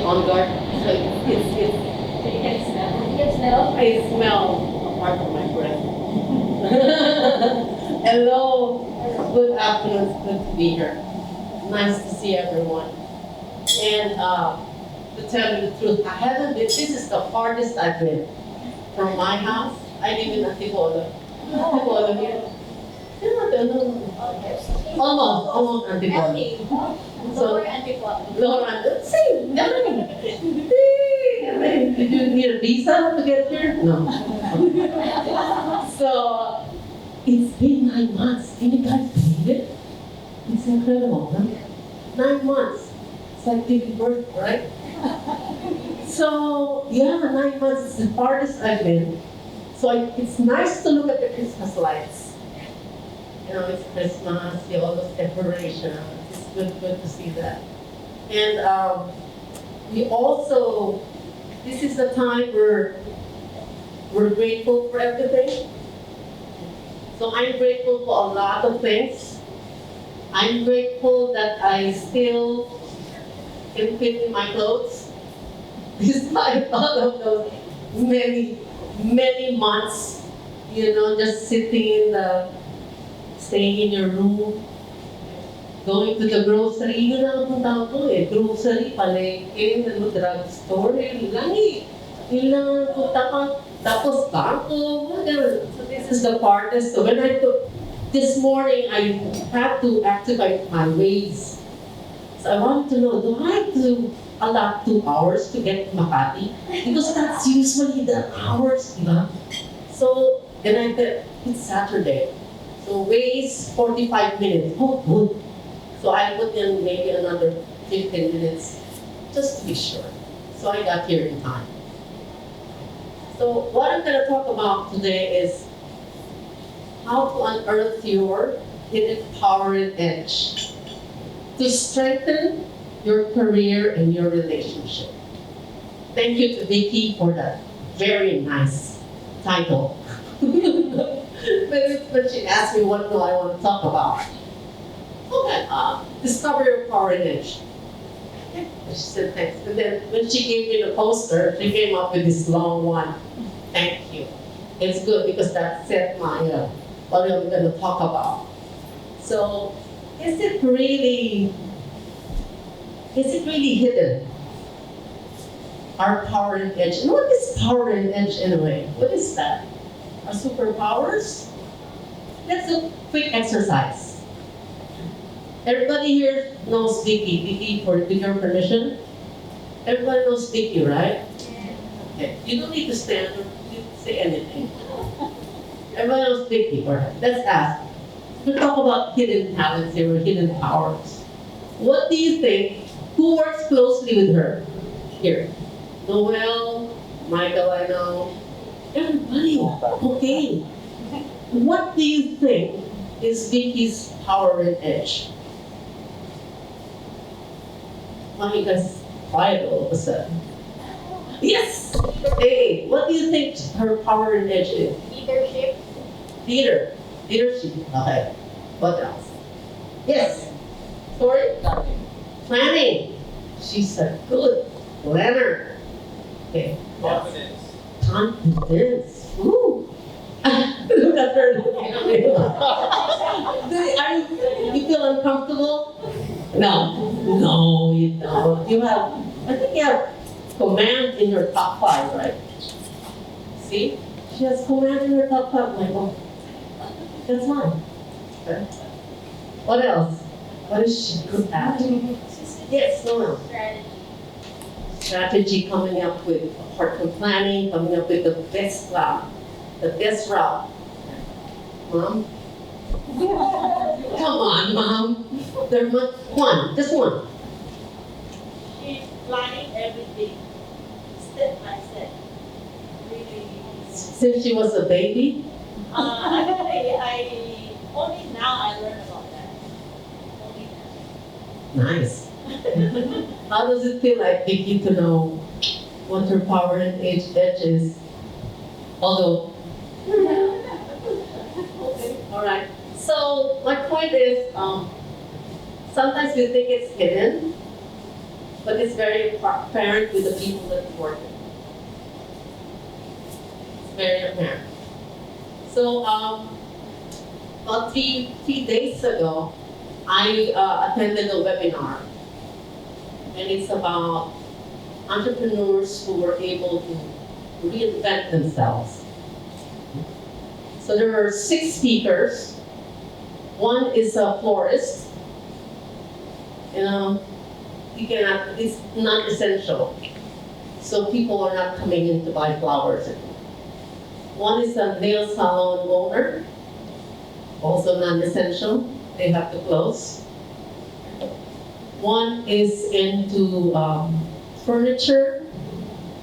on guard. So it's You can smell. You can smell. I smell apart from my breath. Hello, good afternoon, it's good to be here. Nice to see everyone. And to tell you the truth, I haven't been, this is the farthest I've been from my house. I live in Antipolo. Antipolo here. Almost Antipolo. Lower Antipolo. Lower Antipolo. Same, did you need a visa to get here? No. So, it's been 9 months. Can you guys believe it? It's incredible, huh? 9 months. It's like giving birth, right? So, yeah, 9 months is the farthest I've been. So it's nice to look at the Christmas lights. You know, it's Christmas, see all those decorations. It's good to see that. And we also, this is the time where we're grateful for everything. So I'm grateful for a lot of things. I'm grateful that I still can fit in my clothes, despite all of those many months, you know, just sitting staying in your room, going to the grocery. Yun lang ang punta ko eh. Grocery, palengke, drugstore, yun lang eh. Yun lang ang punta ko. Tapos bangko, mga ganun. So this is the farthest. So when I took, this morning, I had to activate my Waze. So I wanted to know, do I have to allot 2 hours to get to Makati? Because that's usually the hours, diba? So, then I said, it's Saturday. So Waze, 45 minutes. Oh, good. So I put in maybe another 15 minutes, just to be sure. So I got here in time. So what I'm going to talk about today is how to unearth your hidden power and edge to strengthen your career and your relationship. Thank you to Vicky for that very nice title. But she asked me what do I want to talk about. Okay, discover your power and edge. She said thanks. But then when she gave me the poster, she came up with this long one. Thank you. It's good because that set my what I'm going to talk about. So, is it really hidden? Our power and edge. And what is power and edge anyway? What is that? Our superpowers? Let's do a quick exercise. Everybody here knows Vicky. Vicky, with your permission. Everybody knows Vicky, right? Okay. You don't need to stand or say anything. Everybody knows Vicky, right? Let's ask. We'll talk about hidden talents here or hidden powers. What do you think? Who works closely with her? Here. Noel, Michael, I know. Everybody. Okay. What do you think is Vicky's power and edge? Why are you guys quiet all of a sudden? Yes! Hey, what do you think her power and edge is? Leadership. Leadership. Okay. What else? Yes. Sorry? Planning. She's a good planner. Okay. Confidence. Confidence. Ooh. Look at her looking at me. You feel uncomfortable? No, you don't. I think you have command in your top 5, right? See? She has command in her top 5. Like, oh, that's mine. Okay. What else? What is she good at? Yes, no. Strategy, coming up with apart from planning, coming up with the best route. Mom? Come on, Mom. There's one, just one. She's planning everything, step by step. Really. Since she was a baby? I only now I learn about that. Only now. Nice. How does it feel like, Vicky, to know what her power and edge is? Although, okay, all right. So my point is, sometimes we think it's hidden, but it's very apparent with the people that work it. It's very apparent. So about three days ago, I attended a webinar, and it's about entrepreneurs who were able to reinvent themselves. So there were 6 speakers. One is a florist. It's not essential. So people are not coming in to buy flowers anymore. One is a nail salon owner, also non-essential. They have to close. One is into furniture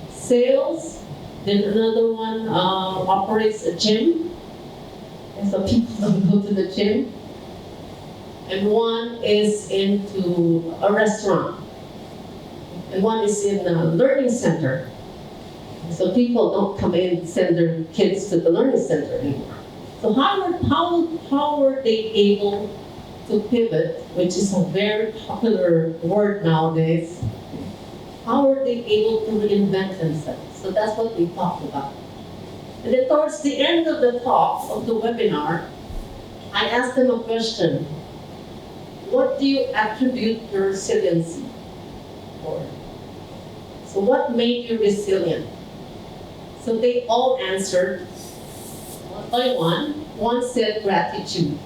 sales. Then another one operates a gym. And so people don't go to the gym. And one is into a restaurant. And one is in a learning center. So people don't come in and send their kids to the learning center anymore. So how were they able to pivot, which is a very popular word nowadays? How were they able to reinvent themselves? So that's what we talked about. And then towards the end of the talk, of the webinar, I asked them a question. What do you attribute your resiliency for? So what made you resilient? So they all answered one by one. One said gratitude.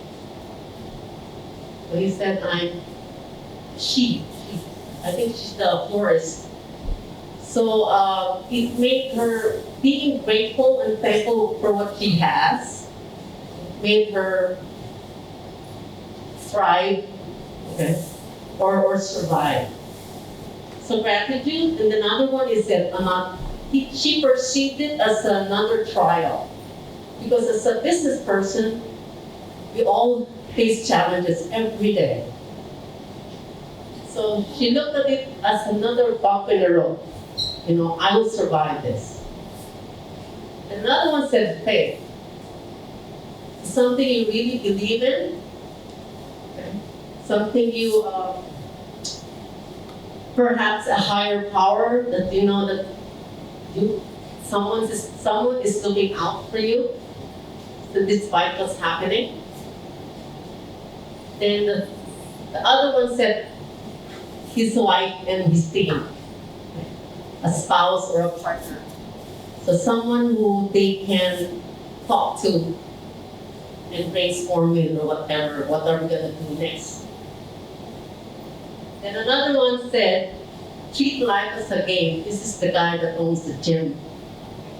So he said, I think she's the florist. So it made her being grateful and thankful for what she has, made her thrive, okay, or survive. So gratitude, and another one is that she perceived it as another trial. Because as a business person, we all face challenges every day. So she looked at it as another bump in the road. I will survive this. Another one said faith. Something you really believe in, okay? Something you, perhaps a higher power that you know that someone is looking out for you, so despite what's happening. Then the other one said his wife and his team, a spouse or a partner. So someone who they can talk to and brainstorm with or whatever, what are we gonna do next? Then another one said, treat life as a game. This is the guy that owns the gym,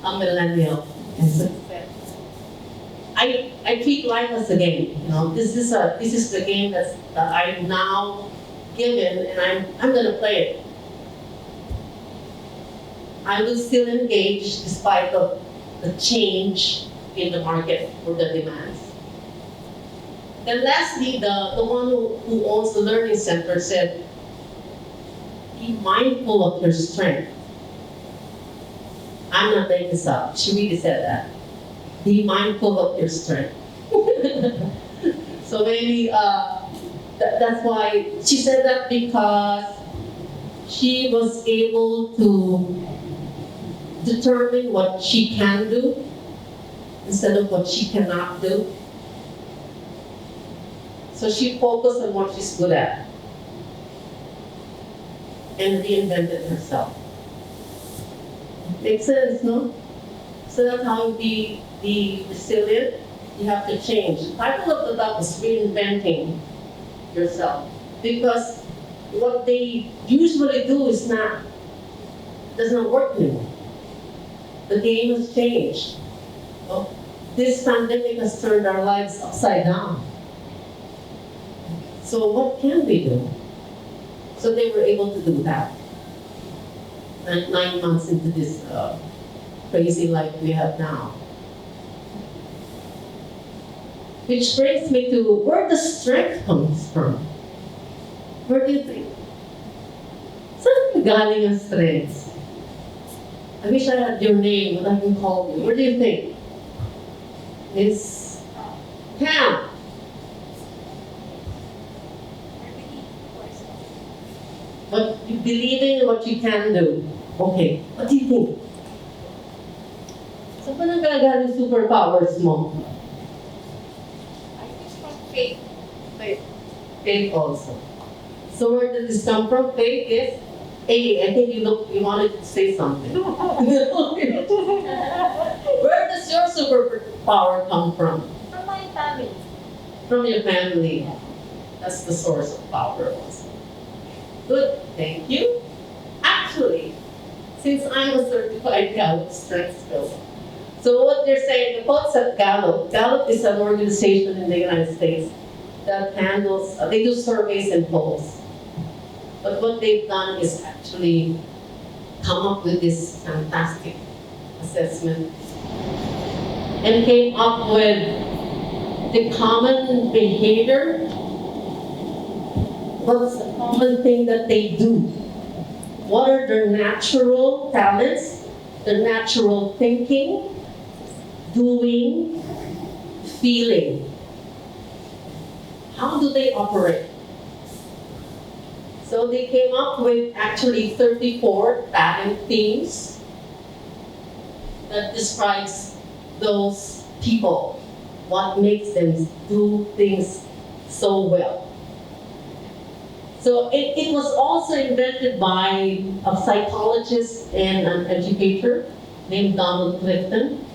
a millennial. And so I treat life as a game. This is the game that I'm now given, and I'm gonna play it. I will still engage despite of the change in the market or the demands. Then lastly, the one who owns the learning center said, be mindful of your strength. I'm not making this up. She really said that. Be mindful of your strength. So maybe that's why she said that, because she was able to determine what she can do instead of what she cannot do. So she focused on what she's good at and reinvented herself. Makes sense, no? So that's how you be resilient. You have to change. The title of the talk is reinventing yourself, because what they usually do does not work anymore. The game has changed. Oh, this pandemic has turned our lives upside down. So what can we do? So they were able to do that. 9 months into this crazy life we have now. Which brings me to where the strength comes from. Where do you think? Saan galing ang strength? I wish I had your name, but I can call you. Where do you think? Miss Pam. but you believing in what you can do. Okay, what do you think? Saan pa nanggagaling superpowers mo? I think from faith. Faith. Faith also. So where did this come from? Faith is, I think you wanted to say something. Where does your superpower come from? From my family. From your family. That's the source of power also. Good, thank you. Actually, since I'm a certified Gallup strengths coach, so what they're saying, the concept Gallup is an organization in the United States that handles, they do surveys and polls. But what they've done is actually come up with this fantastic assessment and came up with the common behavior. What's the common thing that they do? What are their natural talents, their natural thinking, doing, feeling? How do they operate? So they came up with actually 34 talent themes that describes those people, what makes them do things so well. So it was also invented by a psychologist and an educator named Donald Clifton.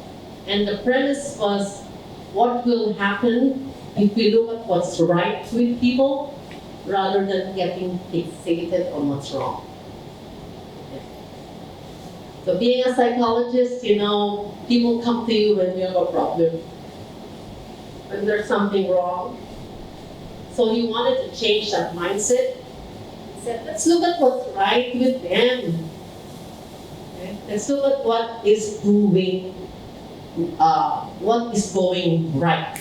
And the premise was, what will happen if we look at what's right with people rather than getting fixated on what's wrong. So being a psychologist, people come to you when you have a problem, when there's something wrong. So he wanted to change that mindset. He said, let's look at what's right with them. Okay? Let's look at what is going right.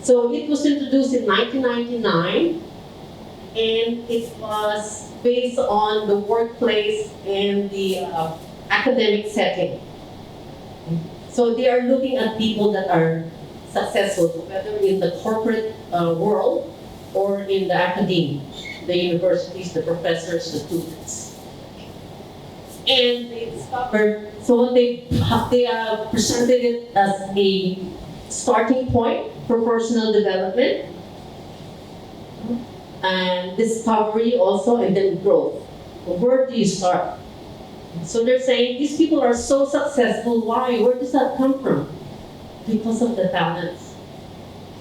So it was introduced in 1999, and it was based on the workplace and the academic setting. So they are looking at people that are successful, whether in the corporate world or in the academia, the universities, the professors, the students. And they discovered, so what they presented it as a starting point for personal development and discovery also, and then growth. Where do you start? So they're saying these people are so successful. Why? Where does that come from? Because of the talents.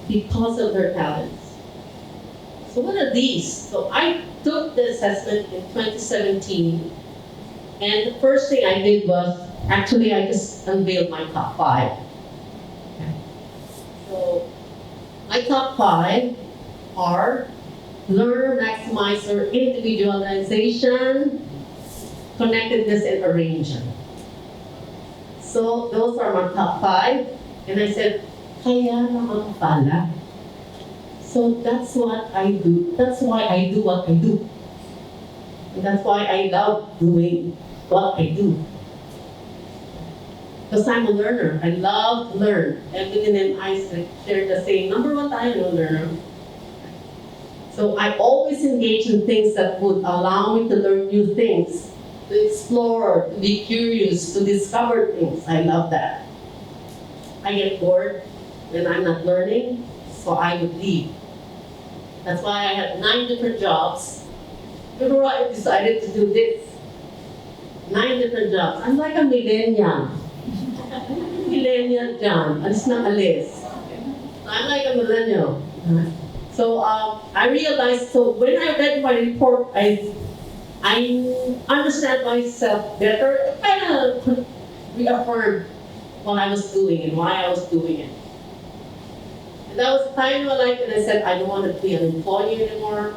Because of their talents. So what are these? So I took the assessment in 2017, and the first thing I did was, actually I just unveiled my top 5. So my top 5 are learn, maximize your individualization, connectedness, and arrangement. So those are my top 5. And I said, kaya naman pala. So that's what I do. That's why I do what I do. And that's why I love doing what I do. Because I'm a learner. I love to learn. Evelyn and I share the same. Number 1 tayo, no, learner. So I always engage in things that would allow me to learn new things, to explore, to be curious, to discover things. I love that. I get bored when I'm not learning, so I would leave. That's why I had 9 different jobs before I decided to do this. 9 different jobs. I'm like a millennial. Millennial John. Alis na alis. I'm like a millennial. So I realized, so when I read my report, I understand myself better. It kind of reaffirmed what I was doing and why I was doing it. And that was a time in my life when I said, I don't want to be an employee anymore.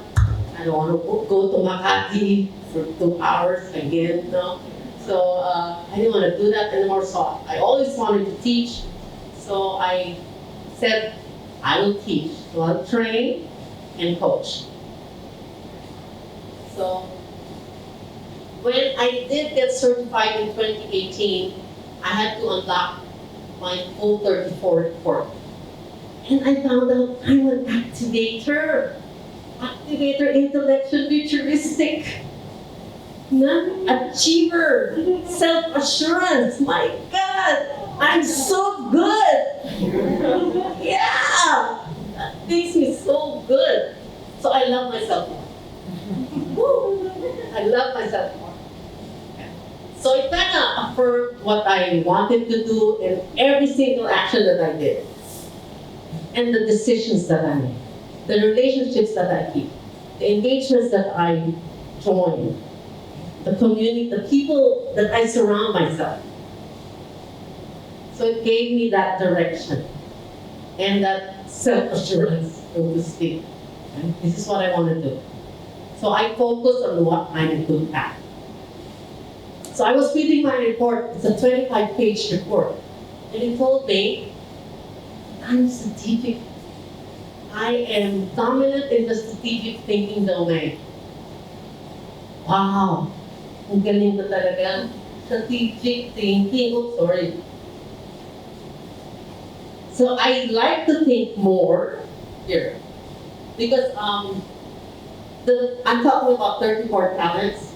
I don't want to go to Makati for 2 hours again. No. So I didn't want to do that anymore. So I always wanted to teach. So I said, I will teach. So I'll train and coach. So when I did get certified in 2018, I had to unlock my full 34 report. And I found out I'm an activator. activator, intellectual, futuristic, achiever, self-assurance. My God, I'm so good. Yeah, that makes me so good. So I love myself more. Woo! I love myself more. So it kind of affirmed what I wanted to do in every single action that I did, and the decisions that I made, the relationships that I keep, the engagements that I join, the community, the people that I surround myself. So it gave me that direction and that self-assurance, so to speak. And this is what I want to do. So I focus on what I'm good at. So I was reading my report. It's a 25-page report. And it told me, I'm strategic. I am dominant in the strategic thinking domain. Wow! Ang galing ko talaga. Strategic thinking. Oh, sorry. So I like to think more here. Because I'm talking about 34 talents.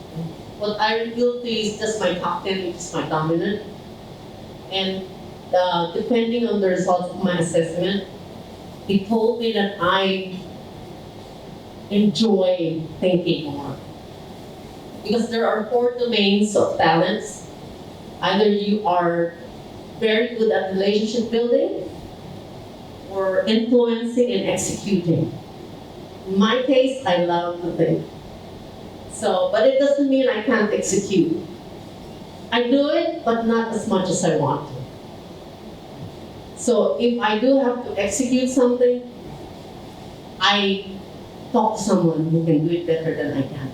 What I revealed to you is just my top 10, which is my dominant. And depending on the results of my assessment, it told me that I enjoy thinking more. Because there are 4 domains of talents. Either you are very good at relationship building, or influencing and executing. In my case, I love to think. So, but it doesn't mean I can't execute. I do it, but not as much as I want to. So if I do have to execute something, I talk to someone who can do it better than I can.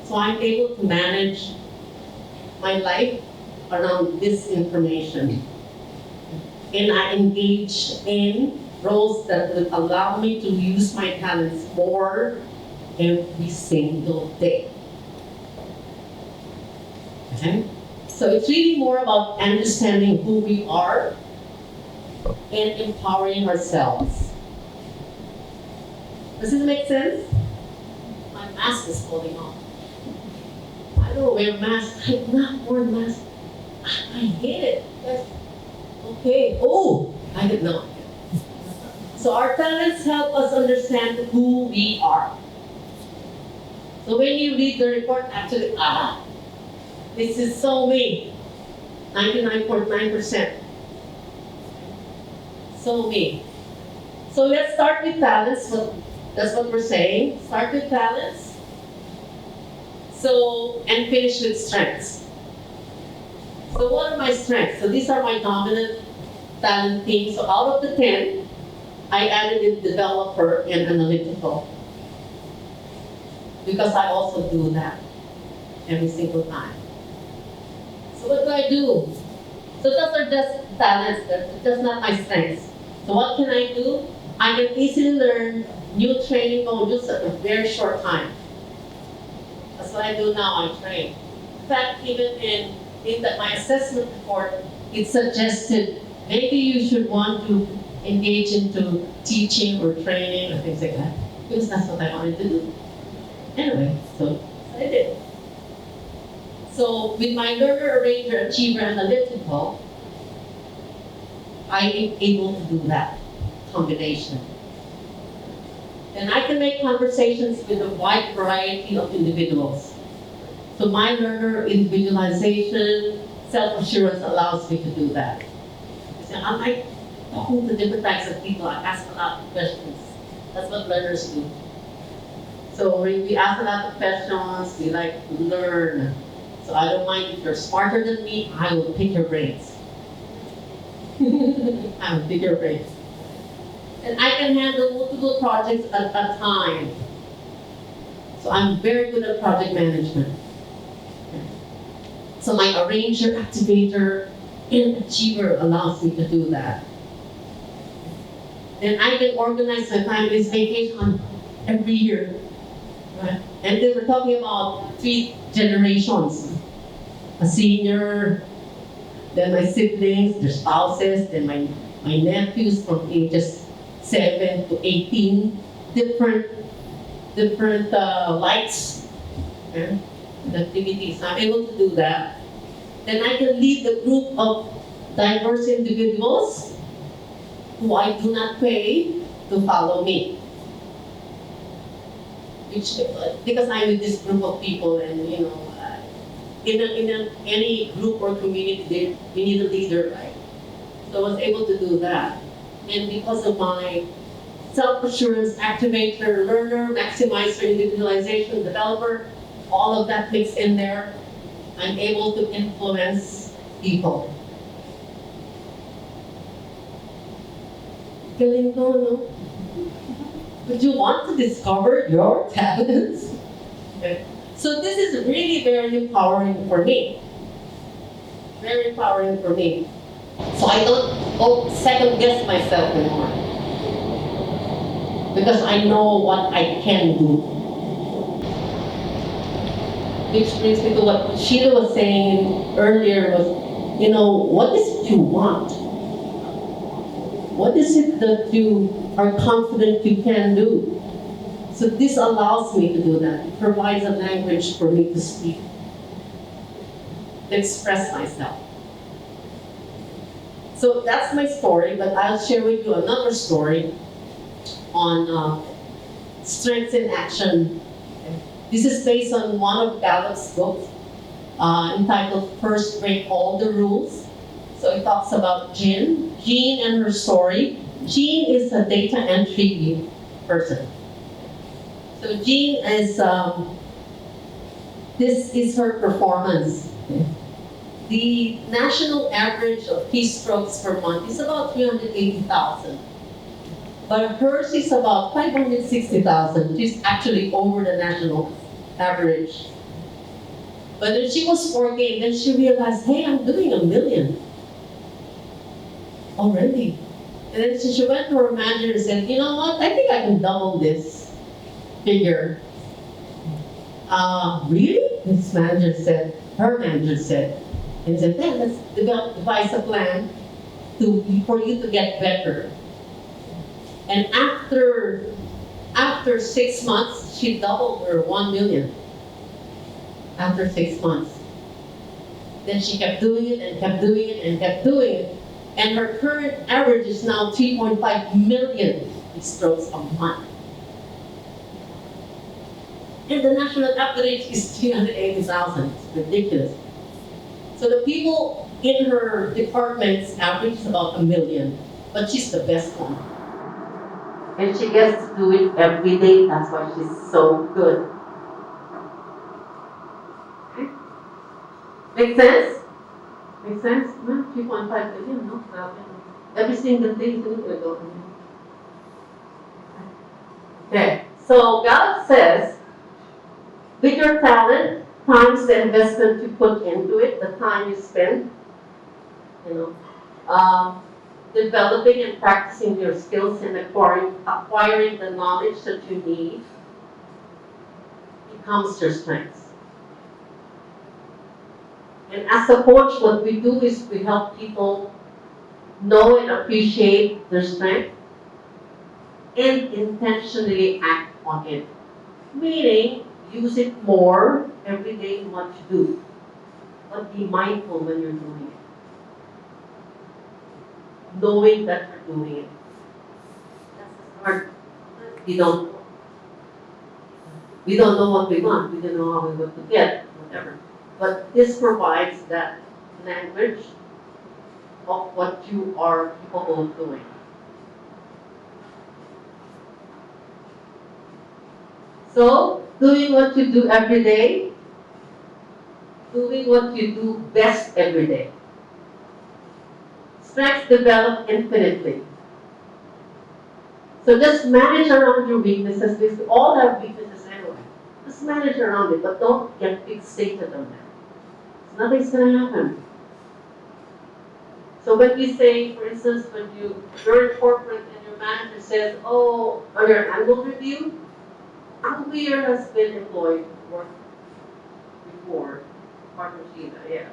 So I'm able to manage my life around this information. And I engage in roles that will allow me to use my talents more every single day. Okay? So it's really more about understanding who we are and empowering ourselves. Does this make sense? My mask is falling off. I don't wear masks. I've not worn masks. I hate it. Yes. Okay. Oh, I didn't know. So our talents help us understand who we are. So when you read the report, actually, this is so me. 99.9%. So me. So let's start with talents. That's what we're saying. Start with talents. So, and finish with strengths. So what are my strengths? So these are my dominant talent themes. So out of the 10, I added in developer and analytical. Because I also do that every single time. So what do I do? So those are just talents, that's not my strengths. So what can I do? I can easily learn new training modules at a very short time. That's what I do now, I train. In fact, even in my assessment report, it suggested maybe you should want to engage into teaching or training or things like that. Because that's what I wanted to do. Anyway, so I did. So with my learner, arranger, achiever, analytical, I am able to do that combination. And I can make conversations with a wide variety of individuals. So my learner individualization, self-assurance allows me to do that. So I like talking to different types of people. I ask a lot of questions. That's what learners do. So when we ask a lot of questions, we like to learn. So I don't mind if you're smarter than me, I will pick your brains. I will pick your brains. And I can handle multiple projects at a time. So I'm very good at project management. So my arranger, activator, and achiever allows me to do that. And I can organize my time with vacation every year. Right? And then we're talking about 3 generations. A senior, then my siblings, their spouses, then my nephews from ages 7 to 18. different lights and activities. I'm able to do that. Then I can lead the group of diverse individuals who I do not pay to follow me. Which, because I'm with this group of people, and in any group or community, we need a leader, right? So I was able to do that. And because of my self-assurance, activator, learner, maximizer, individualization, developer, all of that mixed in there, I'm able to influence people. Galing ko, no? Would you want to discover your talents? Okay. So this is really very empowering for me. Very empowering for me. So I don't second guess myself anymore. Because I know what I can do. Which brings me to what Sheila was saying earlier was, what is it you want? What is it that you are confident you can do? So this allows me to do that. It provides a language for me to speak, to express myself. So that's my story, but I'll share with you another story on strengths in action. This is based on one of Gallup's books entitled First Break All the Rules. So it talks about Jean and her story. Jean is a data entry person. So Jean is, this is her performance. The national average of keystrokes per month is about 380,000. But hers is about 560,000. She's actually over the national average. But when she was working, then she realized, hey, I'm doing 1 million already. And then she went to her manager and said, you know what, I think I can double this figure. Really? This manager said, her manager said, and said, then let's devise a plan for you to get better. And after 6 months, she doubled her 1 million. After 6 months. Then she kept doing it and kept doing it and kept doing it. And her current average is now 3.5 million strokes a month. And the national average is 380,000. It's ridiculous. So the people in her department's average is about 1 million, but she's the best one. And she gets to do it every day. That's why she's so good. Okay. Make sense? Make sense? No, 3.5 million, no? Every single day is going to go. Okay. So God says, with your talent, times the investment you put into it, the time you spend, developing and practicing your skills and acquiring the knowledge that you need becomes your strengths. And as a coach, what we do is we help people know and appreciate their strength and intentionally act on it. Meaning, use it more every day in what you do. But be mindful when you're doing it. Knowing that you're doing it. That's the start. We don't know what we want. We don't know how we want to get, whatever. But this provides that language of what you are capable of doing. So, doing what you do every day, doing what you do best every day. Strengths develop infinitely. So just manage around your weaknesses. We all have weaknesses anyway. Just manage around it, but don't get fixated on them. Nothing's going to happen. So when we say, for instance, when you're in corporate and your manager says, oh, on your annual review, who here has been employed or before? Partnership, yeah.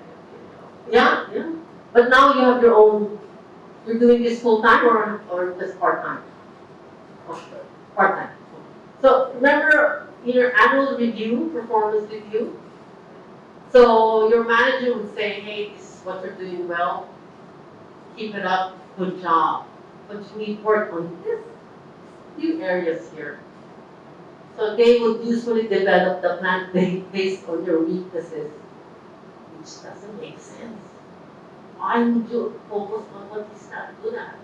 Yeah? But now you have your own, you're doing this full-time or just part-time? Part-time. So remember in your annual review, performance review, so your manager would say, hey, this is what you're doing well, keep it up, good job. But you need work on this few areas here. So they would usually develop the plan based on your weaknesses, which doesn't make sense. Why would you focus on what he's not good at?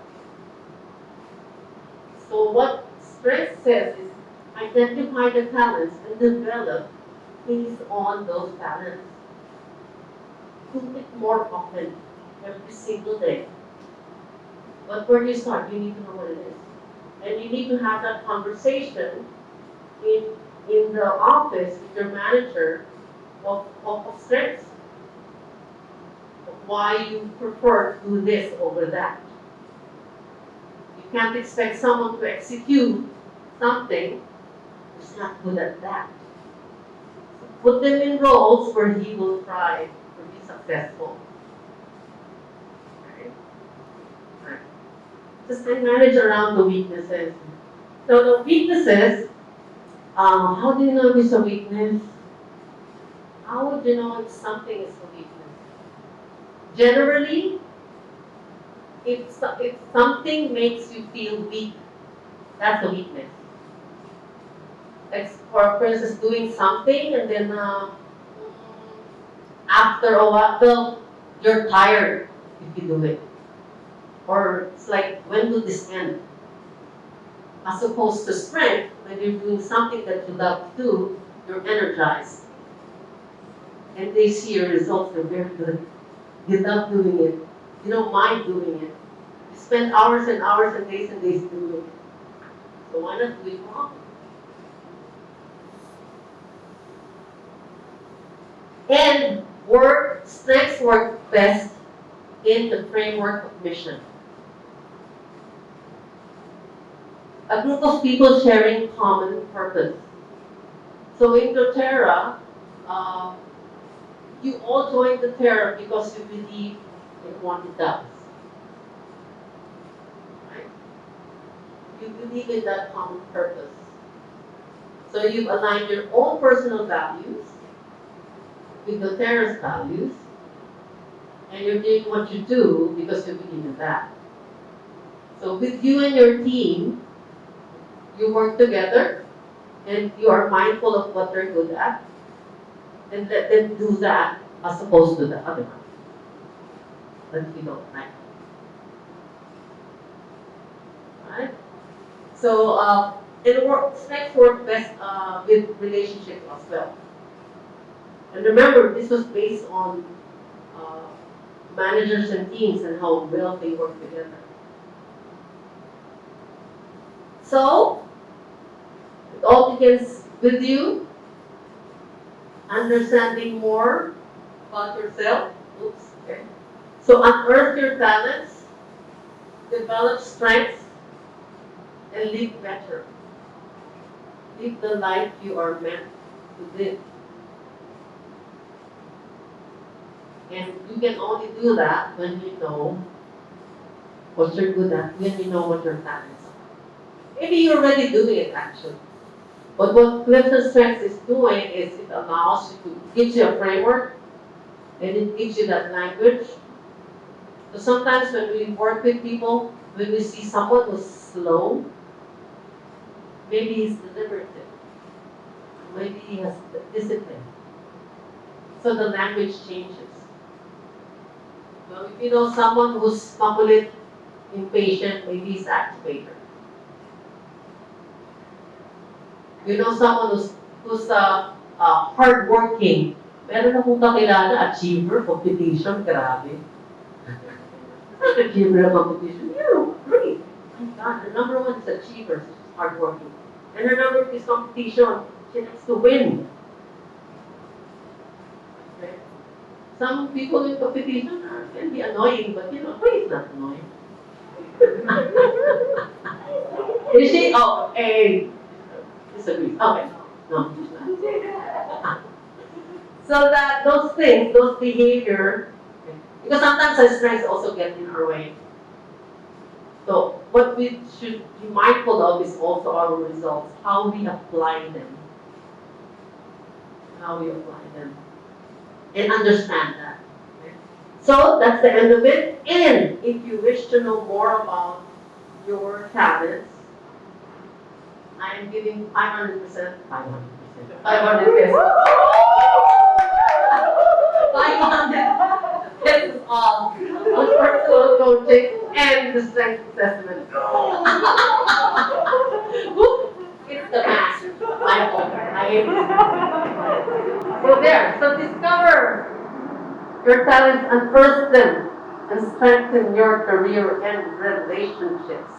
So what strength says is identify the talents and develop based on those talents. Do it more often, every single day. But where do you start? You need to know what it is. And you need to have that conversation in the office with your manager of strengths. Why you prefer to do this over that. You can't expect someone to execute something who's not good at that. So put them in roles where he will thrive or be successful. Okay? Right. Just manage around the weaknesses. So the weaknesses, how do you know if it's a weakness? How would you know if something is a weakness? Generally, if something makes you feel weak, that's a weakness. Like, for instance, doing something and then after a while, you're tired if you do it. Or it's like, when will this end? As opposed to strength, when you're doing something that you love to do, you're energized. And they see your results, they're very good. You love doing it. You don't mind doing it. You spend hours and hours and days doing it. So why not do it more often? And strengths work best in the framework of mission. A group of people sharing common purpose. So in doTerra, you all joined doTerra because you believe in what it does. Right? You believe in that common purpose. So you've aligned your own personal values with doTerra's values, and you're doing what you do because you believe in that. So with you and your team, you work together, and you are mindful of what they're good at, and let them do that as opposed to the other one that you don't like. Right? So strengths work best with relationships as well. And remember, this was based on managers and teams and how well they work together. So, it all begins with you understanding more about yourself. Oops, okay. So unearth your talents, develop strengths, and live better. Live the life you are meant to live. And you can only do that when you know what you're good at, when you know what your talents are. Maybe you're already doing it actually. But what Clifton Strengths is doing is it allows you to, gives you a framework, and it gives you that language. So sometimes when we work with people, when we see someone who's slow, maybe he's deliberative, maybe he has discipline. So the language changes. So if you know someone who's speculative, impatient, maybe he's activator. You know someone who's hardworking. Meron akong kakilala, achiever, competition, grabe. Achiever competition, yeah, great. My God, the number one is achiever, she's hardworking. And her number is competition, she likes to win. Okay. Some people in competition can be annoying, but you know, why is not annoying? Is she? Oh, hey. Disagree. Okay. No, she's not. So that those things, those behavior, okay, because sometimes our strengths also get in our way. So what we should be mindful of is also our results, how we apply them. How we apply them. And understand that. Okay? So that's the end of it. And if you wish to know more about your talents, I am giving 500%, 500 pesos. 500 pesos off on personal coaching and the strength assessment. It's the math. My fault. I hate this. So there. So discover your talents and first them and strengthen your career and relationships.